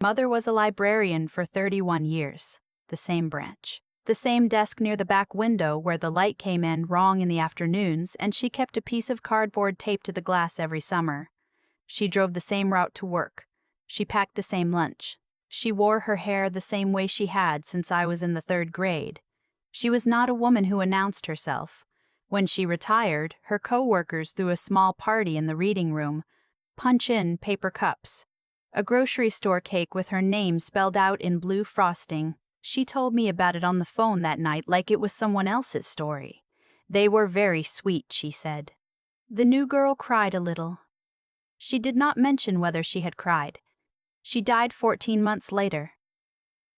Mother was a librarian for 31 years. The same branch. The same desk near the back window where the light came in wrong in the afternoons, and she kept a piece of cardboard taped to the glass every summer. She drove the same route to work. She packed the same lunch. She wore her hair the same way she had since I was in the 3rd grade. She was not a woman who announced herself. When she retired, her co-workers threw a small party in the reading room. Punch-in paper cups. A grocery store cake with her name spelled out in blue frosting. She told me about it on the phone that night like it was someone else's story. They were very sweet, she said. The new girl cried a little. She did not mention whether she had cried. She died 14 months later.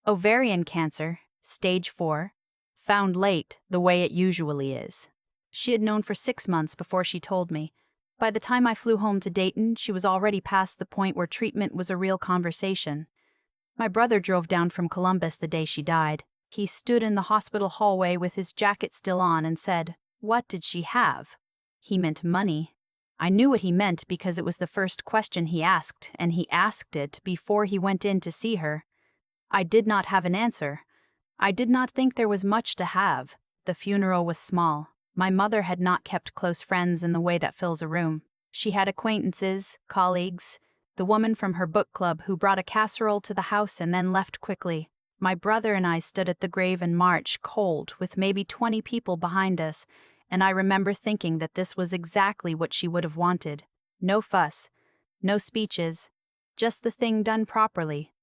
Ovarian cancer, stage 4, found late, the way it usually is. She had known for 6 months before she told me. By the time I flew home to Dayton, she was already past the point where treatment was a real conversation. My brother drove down from Columbus the day she died. He stood in the hospital hallway with his jacket still on and said, "What did she have?" He meant money. I knew what he meant because it was the first question he asked, and he asked it before he went in to see her. I did not have an answer. I did not think there was much to have. The funeral was small. My mother had not kept close friends in the way that fills a room. She had acquaintances, colleagues, the woman from her book club who brought a casserole to the house and then left quickly. My brother and I stood at the grave in March, cold, with maybe 20 people behind us, and I remember thinking that this was exactly what she would have wanted. No fuss, no speeches, just the thing done properly.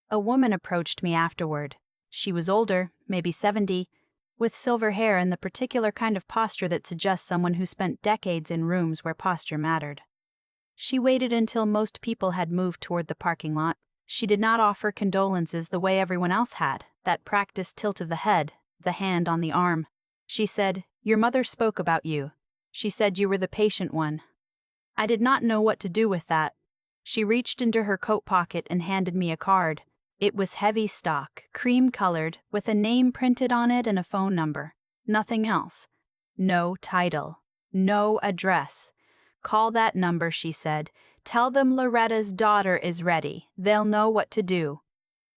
A woman approached me afterward. She was older, maybe 70, with silver hair and the particular kind of posture that suggests someone who spent decades in rooms where posture mattered. She waited until most people had moved toward the parking lot. She did not offer condolences the way everyone else had, that practiced tilt of the head, the hand on the arm. She said, "Your mother spoke about you. She said you were the patient one." I did not know what to do with that. She reached into her coat pocket and handed me a card. It was heavy stock, cream-colored, with a name printed on it and a phone number. Nothing else. No title. No address. "Call that number," she said. "Tell them Loretta's daughter is ready. They'll know what to do."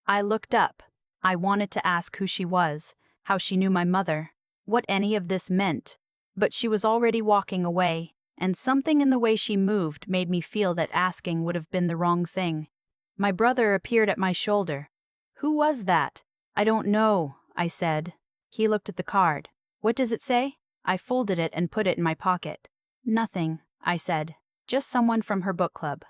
I looked up. I wanted to ask who she was, how she knew my mother, what any of this meant. But she was already walking away, and something in the way she moved made me feel that asking would have been the wrong thing. My brother appeared at my shoulder. "Who was that?" "I don't know," I said. He looked at the card. "What does it say?" I folded it and put it in my pocket. "Nothing," I said. "Just someone from her book club."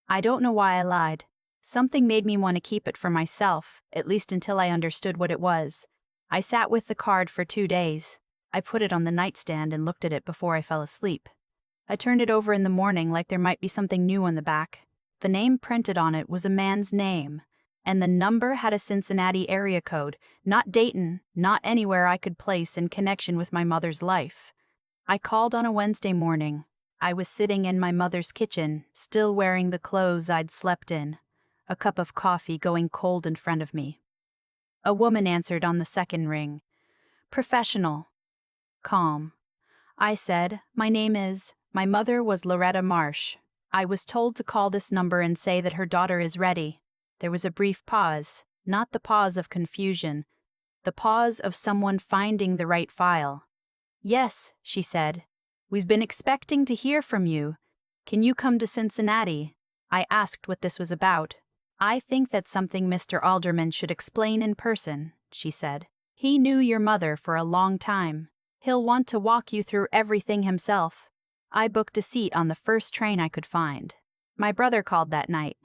I don't know why I lied. Something made me want to keep it for myself, at least until I understood what it was. I sat with the card for 2 days. I put it on the nightstand and looked at it before I fell asleep. I turned it over in the morning like there might be something new on the back. The name printed on it was a man's name, and the number had a Cincinnati area code, not Dayton, not anywhere I could place in connection with my mother's life. I called on a Wednesday morning. I was sitting in my mother's kitchen, still wearing the clothes I'd slept in, a cup of coffee going cold in front of me. A woman answered on the second ring. Professional. Calm. I said, "My name is..." My mother was Loretta Marsh. I was told to call this number and say that her daughter is ready. There was a brief pause, not the pause of confusion, the pause of someone finding the right file. "Yes," she said. "We've been expecting to hear from you. Can you come to Cincinnati?" I asked what this was about. "I think that's something Mr. Alderman should explain in person," she said. "He knew your mother for a long time. He'll want to walk you through everything himself." I booked a seat on the first train I could find. My brother called that night.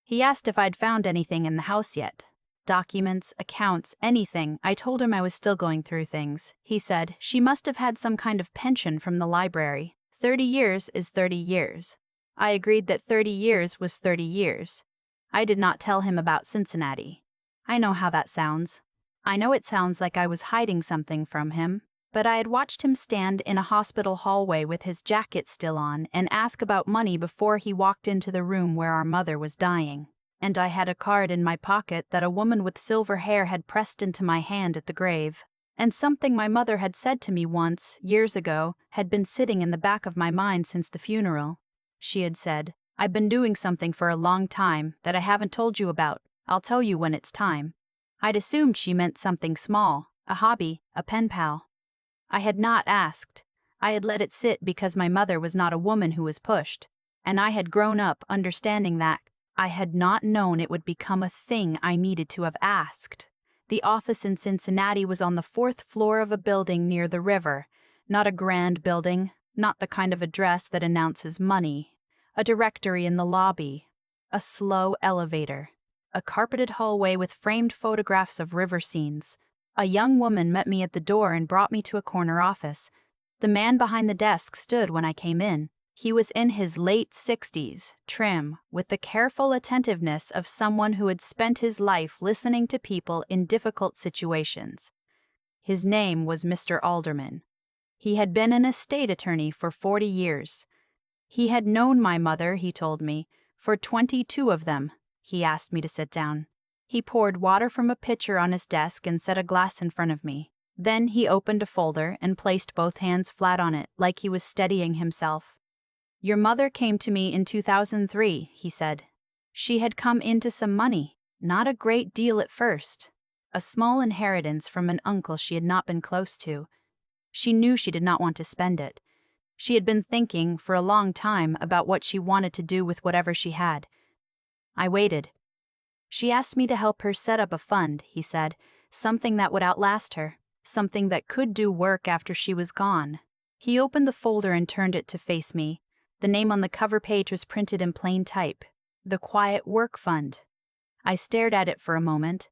He asked if I'd found anything in the house yet. Documents, accounts, anything. I told him I was still going through things. He said, "She must have had some kind of pension from the library. 30 years is 30 years. I agreed that 30 years was 30 years. I did not tell him about Cincinnati. I know how that sounds. I know it sounds like I was hiding something from him, but I had watched him stand in a hospital hallway with his jacket still on and ask about money before he walked into the room where our mother was dying. And I had a card in my pocket that a woman with silver hair had pressed into my hand at the grave. And something my mother had said to me once, years ago, had been sitting in the back of my mind since the funeral. She had said, "I've been doing something for a long time that I haven't told you about. I'll tell you when it's time." I'd assumed she meant something small, a hobby, a pen pal. I had not asked. I had let it sit because my mother was not a woman who was pushed, and I had grown up understanding that. I had not known it would become a thing I needed to have asked. The office in Cincinnati was on the 4th floor of a building near the river, not a grand building, not the kind of address that announces money. A directory in the lobby, a slow elevator, a carpeted hallway with framed photographs of river scenes. A young woman met me at the door and brought me to a corner office. The man behind the desk stood when I came in. He was in his late 60s, trim, with the careful attentiveness of someone who had spent his life listening to people in difficult situations. His name was Mr. Alderman. He had been an estate attorney for 40 years. He had known my mother, he told me, for 22 of them. He asked me to sit down. He poured water from a pitcher on his desk and set a glass in front of me. Then he opened a folder and placed both hands flat on it, like he was steadying himself. "Your mother came to me in 2003, he said. She had come into some money, not a great deal at first. A small inheritance from an uncle she had not been close to. She knew she did not want to spend it. She had been thinking for a long time about what she wanted to do with whatever she had. I waited. She asked me to help her set up a fund, he said, something that would outlast her, something that could do work after she was gone." He opened the folder and turned it to face me. The name on the cover page was printed in plain type, "The Quiet Work Fund." I stared at it for a moment.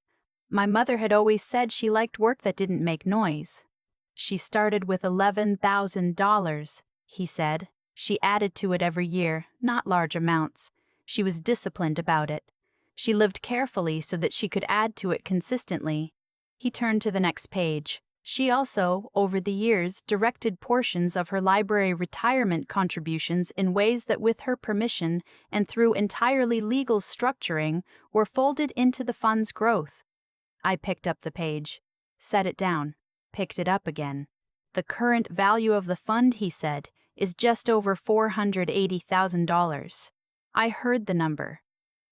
My mother had always said she liked work that didn't make noise. "She started with $11,000, he said. "She added to it every year, not large amounts. She was disciplined about it. She lived carefully so that she could add to it consistently." He turned to the next page. "She also, over the years, directed portions of her library retirement contributions in ways that, with her permission and through entirely legal structuring, were folded into the fund's growth." I picked up the page, set it down, picked it up again. "The current value of the fund," he said, "is just over $480,000. I heard the number.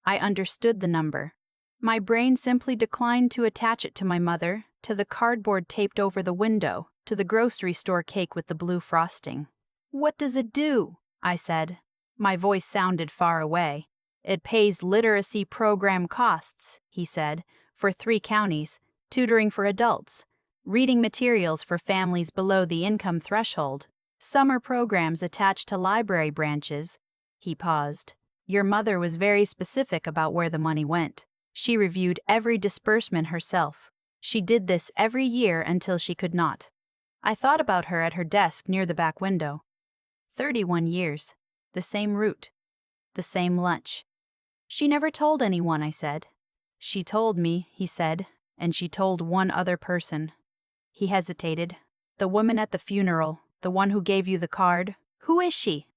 I understood the number. My brain simply declined to attach it to my mother, to the cardboard taped over the window, to the grocery store cake with the blue frosting. "What does it do?" I said. My voice sounded far away. "It pays literacy program costs," he said, "for 3 counties, tutoring for adults, reading materials for families below the income threshold, summer programs attached to library branches." He paused. "Your mother was very specific about where the money went. She reviewed every disbursement herself. She did this every year until she could not." I thought about her at her desk near the back window. 31 years. The same route. The same lunch. "She never told anyone," I said. "She told me," he said, "and she told one other person." He hesitated. "The woman at the funeral, the one who gave you the card. Who is she?"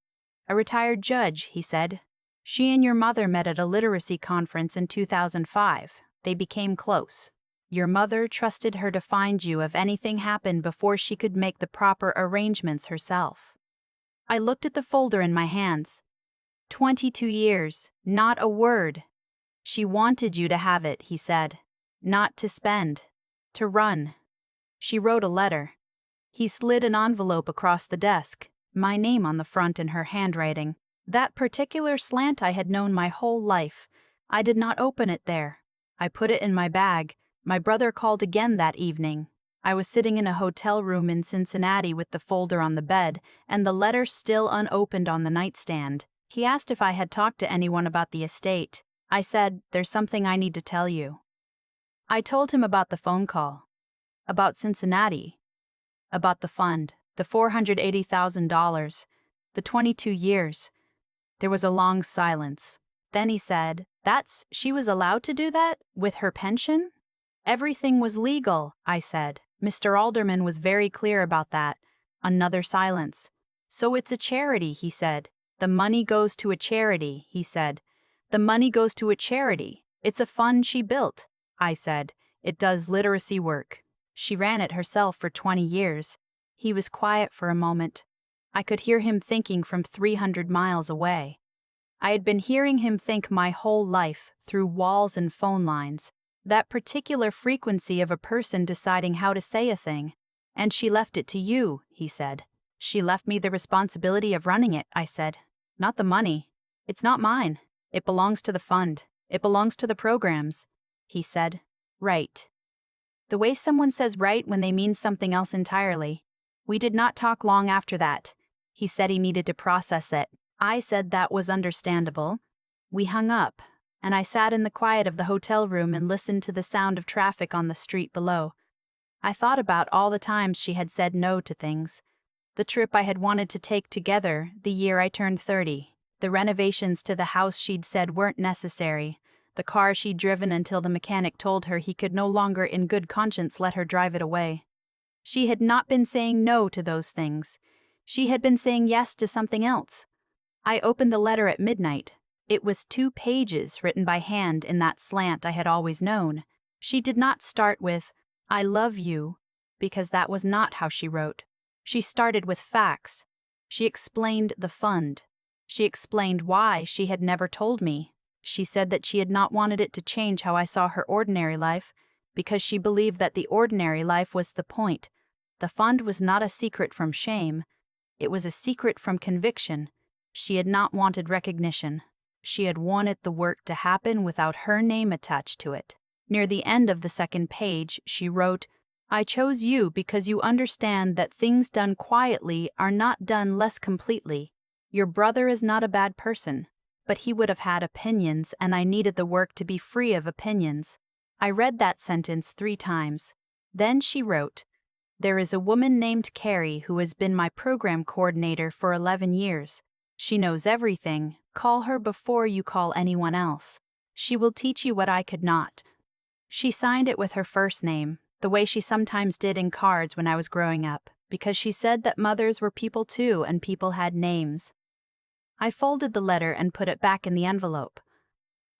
"A retired judge," he said. "She and your mother met at a literacy conference in 2005. They became close. Your mother trusted her to find you if anything happened before she could make the proper arrangements herself." I looked at the folder in my hands. 22 years, not a word. "She wanted you to have it," he said. "Not to spend. To run. She wrote a letter." He slid an envelope across the desk, my name on the front in her handwriting. That particular slant I had known my whole life. I did not open it there. I put it in my bag. My brother called again that evening. I was sitting in a hotel room in Cincinnati with the folder on the bed and the letter still unopened on the nightstand. He asked if I had talked to anyone about the estate. I said, "There's something I need to tell you." I told him about the phone call, about Cincinnati, about the fund, the $480,000, the 22 years. There was a long silence. Then he said, She was allowed to do that? With her pension?" "Everything was legal," I said. "Mr. Alderman was very clear about that." Another silence. "So it's a charity," he said. "The money goes to a charity," he said. "The money goes to a charity. It's a fund she built." I said, "It does literacy work. She ran it herself for 20 years. He was quiet for a moment. I could hear him thinking from 300 miles away. I had been hearing him think my whole life, through walls and phone lines, that particular frequency of a person deciding how to say a thing. And she left it to you, he said. She left me the responsibility of running it, I said. Not the money. It's not mine. It belongs to the fund. It belongs to the programs. He said, right. The way someone says right when they mean something else entirely. We did not talk long after that. He said he needed to process it. I said that was understandable. We hung up, and I sat in the quiet of the hotel room and listened to the sound of traffic on the street below. I thought about all the times she had said no to things. The trip I had wanted to take together the year I turned 30. The renovations to the house she'd said weren't necessary. The car she'd driven until the mechanic told her he could no longer in good conscience let her drive it away. She had not been saying no to those things. She had been saying yes to something else. I opened the letter at midnight. It was 2 pages written by hand in that slant I had always known. She did not start with, I love you, because that was not how she wrote. She started with facts. She explained the fund. She explained why she had never told me. She said that she had not wanted it to change how I saw her ordinary life, because she believed that the ordinary life was the point. The fund was not a secret from shame. It was a secret from conviction. She had not wanted recognition. She had wanted the work to happen without her name attached to it. Near the end of the 2nd page, she wrote, I chose you because you understand that things done quietly are not done less completely. Your brother is not a bad person, but he would have had opinions, and I needed the work to be free of opinions. I read that sentence 3 times. Then she wrote, there is a woman named Carrie who has been my program coordinator for 11 years. She knows everything. Call her before you call anyone else. She will teach you what I could not. She signed it with her first name, the way she sometimes did in cards when I was growing up, because she said that mothers were people too and people had names. I folded the letter and put it back in the envelope.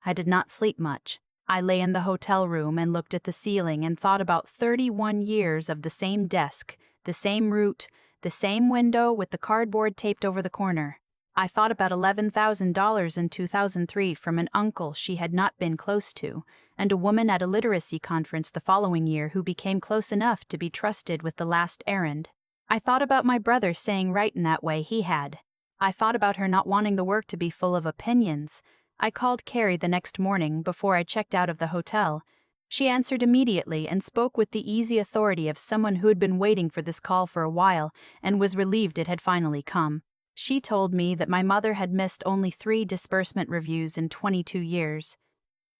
I did not sleep much. I lay in the hotel room and looked at the ceiling and thought about 31 years of the same desk, the same route, the same window with the cardboard taped over the corner. I thought about $11,000 in 2003 from an uncle she had not been close to, and a woman at a literacy conference the following year who became close enough to be trusted with the last errand. I thought about my brother saying right in that way he had. I thought about her not wanting the work to be full of opinions. I called Carrie the next morning before I checked out of the hotel. She answered immediately and spoke with the easy authority of someone who had been waiting for this call for a while and was relieved it had finally come. She told me that my mother had missed only 3 disbursement reviews in 22 years.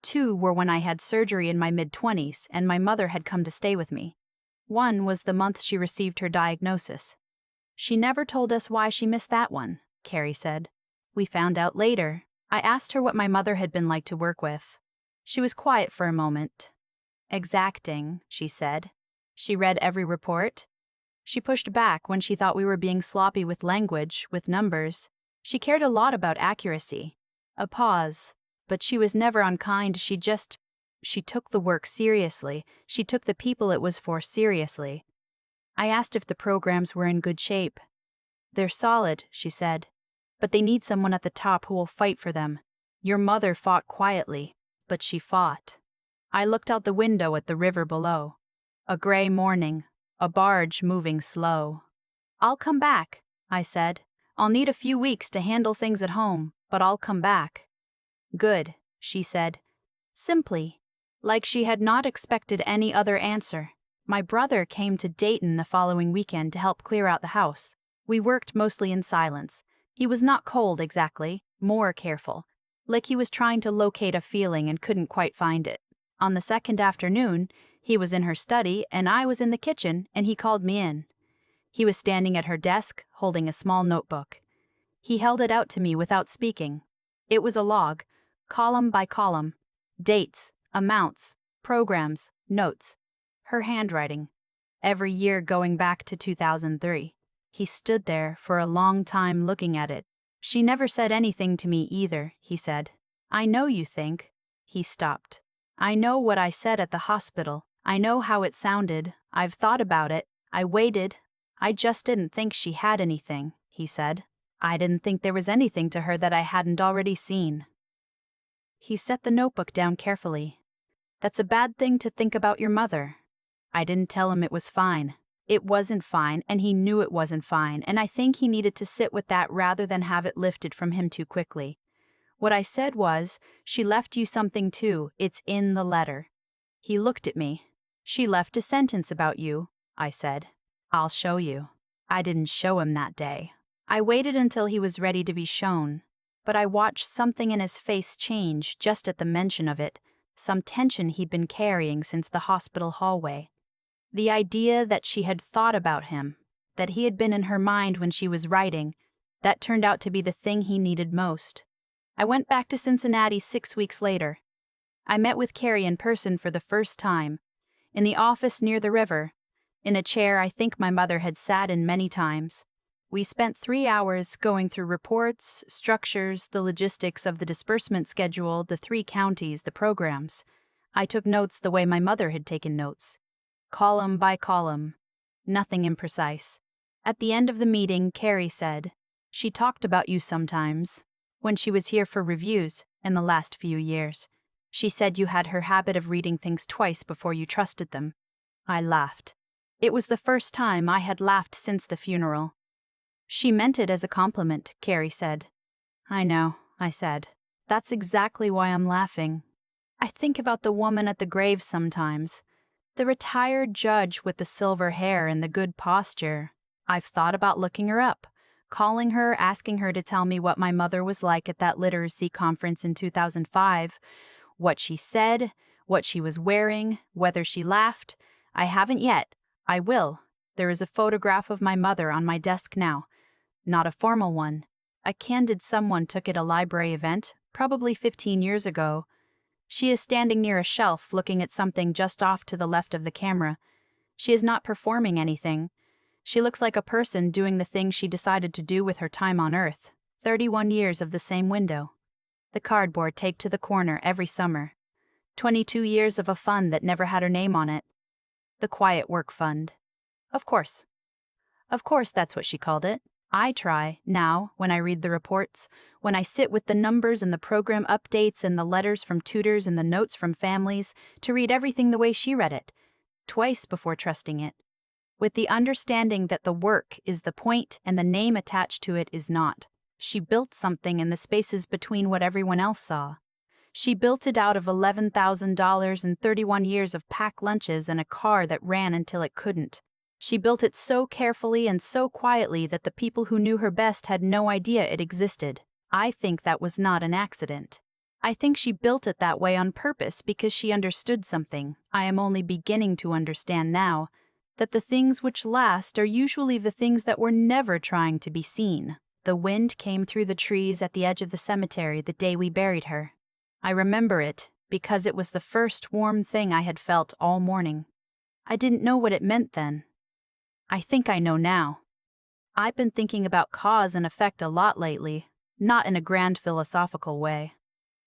2 were when I had surgery in my mid-20s and my mother had come to stay with me. 1 was the month she received her diagnosis. She never told us why she missed that one, Carrie said. We found out later. I asked her what my mother had been like to work with. She was quiet for a moment. Exacting, she said. She read every report. She pushed back when she thought we were being sloppy with language, with numbers. She cared a lot about accuracy. A pause. But she was never unkind. She took the work seriously. She took the people it was for seriously. I asked if the programs were in good shape. They're solid, she said. But they need someone at the top who will fight for them. Your mother fought quietly, but she fought. I looked out the window at the river below. A gray morning. A barge moving slow. I'll come back, I said. I'll need a few weeks to handle things at home, but I'll come back. Good, she said. Simply, like she had not expected any other answer. My brother came to Dayton the following weekend to help clear out the house. We worked mostly in silence. He was not cold exactly, more careful. Like he was trying to locate a feeling and couldn't quite find it. On the 2nd afternoon, he was in her study and I was in the kitchen and he called me in. He was standing at her desk, holding a small notebook. He held it out to me without speaking. It was a log, column by column. Dates, amounts, programs, notes. Her handwriting. Every year going back to 2003. He stood there for a long time looking at it. She never said anything to me either, he said. I know you think. He stopped. I know what I said at the hospital. I know how it sounded. I've thought about it. I waited. I just didn't think she had anything, he said. I didn't think there was anything to her that I hadn't already seen. He set the notebook down carefully. That's a bad thing to think about your mother. I didn't tell him it was fine. It wasn't fine, and he knew it wasn't fine, and I think he needed to sit with that rather than have it lifted from him too quickly. What I said was, she left you something too, it's in the letter. He looked at me. She left a sentence about you, I said. I'll show you. I didn't show him that day. I waited until he was ready to be shown, but I watched something in his face change just at the mention of it, some tension he'd been carrying since the hospital hallway. The idea that she had thought about him, that he had been in her mind when she was writing, that turned out to be the thing he needed most. I went back to Cincinnati 6 weeks later. I met with Carrie in person for the first time, in the office near the river, in a chair I think my mother had sat in many times. We spent 3 hours going through reports, structures, the logistics of the disbursement schedule, the 3 counties, the programs. I took notes the way my mother had taken notes, column by column, nothing imprecise. At the end of the meeting, Carrie said, "She talked about you sometimes, when she was here for reviews in the last few years. She said you had her habit of reading things twice before you trusted them." I laughed. It was the first time I had laughed since the funeral. "She meant it as a compliment," Carrie said. "I know," I said. "That's exactly why I'm laughing. I think about the woman at the grave sometimes. The retired judge with the silver hair and the good posture. I've thought about looking her up, calling her, asking her to tell me what my mother was like at that literacy conference in 2005, what she said, what she was wearing, whether she laughed. I haven't yet. I will. There is a photograph of my mother on my desk now. Not a formal one. A candid someone took at a library event, probably 15 years ago. She is standing near a shelf looking at something just off to the left of the camera. She is not performing anything. She looks like a person doing the thing she decided to do with her time on Earth. 31 years of the same window. The cardboard taped to the corner every summer. 22 years of a fund that never had her name on it. The Quiet Work Fund. Of course. Of course that's what she called it. I try, now, when I read the reports, when I sit with the numbers and the program updates and the letters from tutors and the notes from families, to read everything the way she read it, twice before trusting it, with the understanding that the work is the point and the name attached to it is not. She built something in the spaces between what everyone else saw. She built it out of $11,000 and 31 years of packed lunches and a car that ran until it couldn't. She built it so carefully and so quietly that the people who knew her best had no idea it existed. I think that was not an accident. I think she built it that way on purpose because she understood something I am only beginning to understand now, that the things which last are usually the things that were never trying to be seen. The wind came through the trees at the edge of the cemetery the day we buried her. I remember it because it was the first warm thing I had felt all morning. I didn't know what it meant then. I think I know now. I've been thinking about cause and effect a lot lately, not in a grand philosophical way.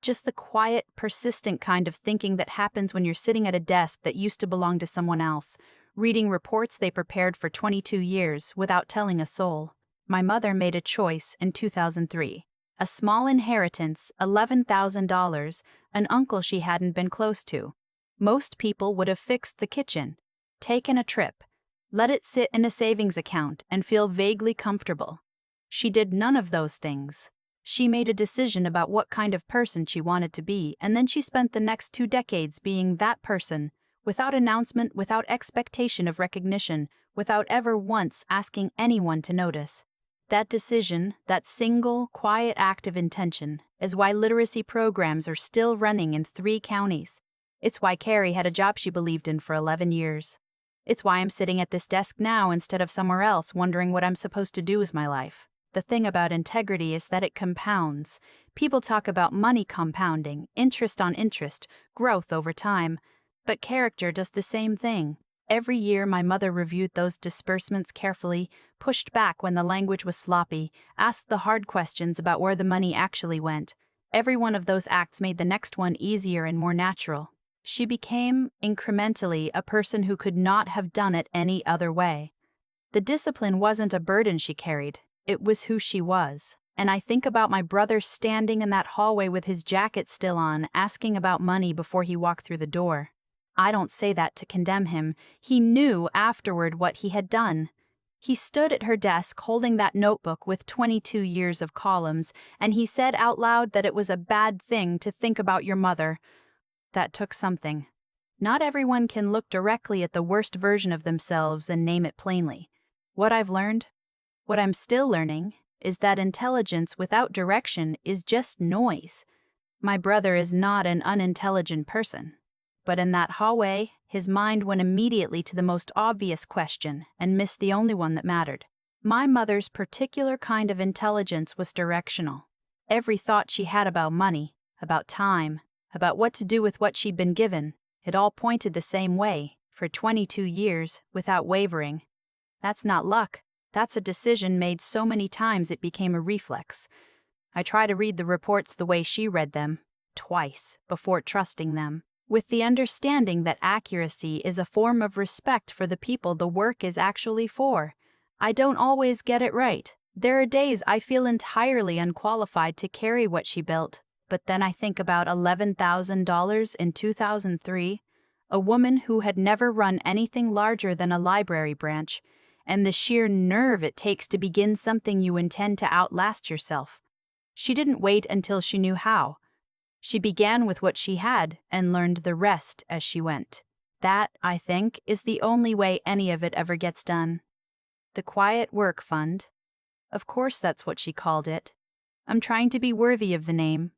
Just the quiet, persistent kind of thinking that happens when you're sitting at a desk that used to belong to someone else, reading reports they prepared for 22 years without telling a soul. My mother made a choice in 2003. A small inheritance, $11,000, an uncle she hadn't been close to. Most people would have fixed the kitchen, taken a trip, let it sit in a savings account and feel vaguely comfortable. She did none of those things. She made a decision about what kind of person she wanted to be, and then she spent the next 2 decades being that person, without announcement, without expectation of recognition, without ever once asking anyone to notice. That decision, that single, quiet act of intention, is why literacy programs are still running in 3 counties. It's why Carrie had a job she believed in for 11 years. It's why I'm sitting at this desk now instead of somewhere else wondering what I'm supposed to do with my life. The thing about integrity is that it compounds. People talk about money compounding, interest on interest, growth over time. But character does the same thing. Every year my mother reviewed those disbursements carefully, pushed back when the language was sloppy, asked the hard questions about where the money actually went. Every one of those acts made the next one easier and more natural. She became, incrementally, a person who could not have done it any other way. The discipline wasn't a burden she carried, It was who she was. And I think about my brother standing in that hallway with his jacket still on, asking about money before he walked through the door. I don't say that to condemn him. He knew afterward what he had done. He stood at her desk holding that notebook with 22 years of columns, and he said out loud that it was a bad thing to think about your mother. That took something. Not everyone can look directly at the worst version of themselves and name it plainly. What I've learned, what I'm still learning, is that intelligence without direction is just noise. My brother is not an unintelligent person. But in that hallway, his mind went immediately to the most obvious question and missed the only one that mattered. My mother's particular kind of intelligence was directional. Every thought she had about money, about time, about what to do with what she'd been given, it all pointed the same way, for 22 years, without wavering. That's not luck. That's a decision made so many times it became a reflex. I try to read the reports the way she read them, twice, before trusting them, with the understanding that accuracy is a form of respect for the people the work is actually for. I don't always get it right. There are days I feel entirely unqualified to carry what she built, but then I think about $11,000 in 2003, a woman who had never run anything larger than a library branch, and the sheer nerve it takes to begin something you intend to outlast yourself. She didn't wait until she knew how. She began with what she had and learned the rest as she went. That, I think, is the only way any of it ever gets done. The Quiet Work Fund. Of course that's what she called it. I'm trying to be worthy of the name,